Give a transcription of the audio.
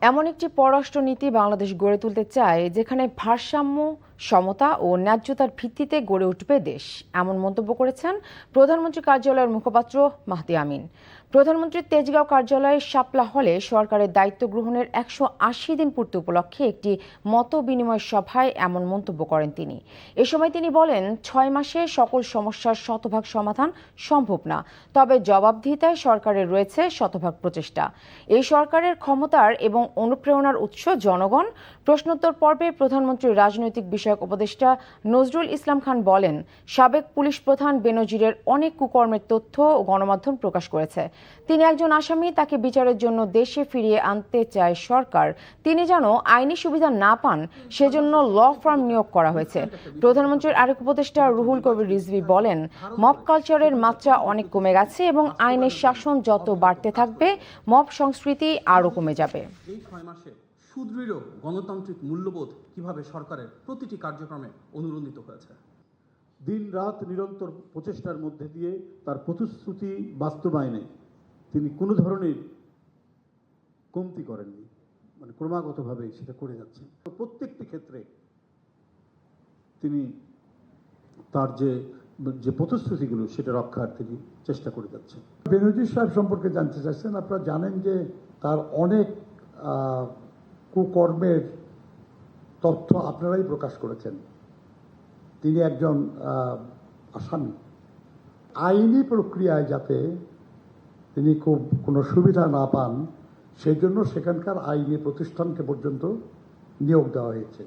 এমন একটি পররাষ্ট্রনীতি বাংলাদেশ গড়ে তুলতে চায় যেখানে ভারসাম্য, সমতা ও ন্যায্যতার ভিত্তিতে গড়ে উঠবে দেশ, এমন মন্তব্য করেছেন প্রধানমন্ত্রী কার্যালয়ের মুখপাত্র মাহদি আমিন। প্রধানমন্ত্রীর তেজগাঁও কার্যালয়ে শাপলা হলে সরকারের দায়িত্ব গ্রহণের 180 দিন পূর্তি উপলক্ষে একটি মত বিনিময় সভায় এমন মন্তব্য করেন তিনি। এ সময় তিনি বলেন, 6 মাসে সকল সমস্যার শতভাগ সমাধান সম্ভব না, তবে জবাবদিহিতায় সরকারের রয়েছে শতভাগ প্রচেষ্টা। এই সরকারের ক্ষমতার এবং অনুপ্রেরণার উৎস জনগণ। প্রশ্নোত্তর পর্বে প্রধানমন্ত্রীর রাজনৈতিক বিষয়ক উপদেষ্টা নজরুল ইসলাম খান বলেন, সাবেক পুলিশ প্রধান বেনজিরের অনেক কুকর্মের তথ্য গণমাধ্যম প্রকাশ করেছে। তিনি একজন আসামি, তাকে বিচারের জন্য দেশে ফিরিয়ে আনতে চায় সরকার। তিনি যেন আইনি সুবিধা না পান সেজন্য ল ফার্ম নিয়োগ করা হয়েছে। প্রধানমন্ত্রীর আরেক উপদেষ্টা রুহুল কবির রিজভী বলেন, মব কালচারের মাত্রা অনেক কমে গেছে এবং আইনের শাসন যত বাড়তে থাকবে মব সংস্কৃতি আরও কমে যাবে। এই 6 মাসে সুদৃঢ় গণতান্ত্রিক মূল্যবোধ কিভাবে সরকারের প্রতিটি কার্যক্রমে অনুরণিত হয়েছে। দিন রাত নিরন্তর প্রচেষ্টার মধ্যে দিয়ে তার প্রতিশ্রুতি বাস্তবায়নে তিনি কোনো ধরনের কমতি করেননি, মানে ক্রমাগতভাবে সেটা করে যাচ্ছেন। প্রত্যেকটি ক্ষেত্রে তিনি তার যে প্রতিশ্রুতিগুলো সেটা রক্ষার তিনি চেষ্টা করে যাচ্ছেন। বেনজির সাহেব সম্পর্কে জানতে চাচ্ছেন, আপনারা জানেন যে তার অনেক কুকর্মের তথ্য আপনারাই প্রকাশ করেছেন। তিনি একজন আসামি। আইনি প্রক্রিয়ায় যাতে তিনি কোনো সুবিধা না পান সেই জন্য সেখানকার আইনি প্রতিষ্ঠানকে পর্যন্ত নিয়োগ দেওয়া হয়েছে।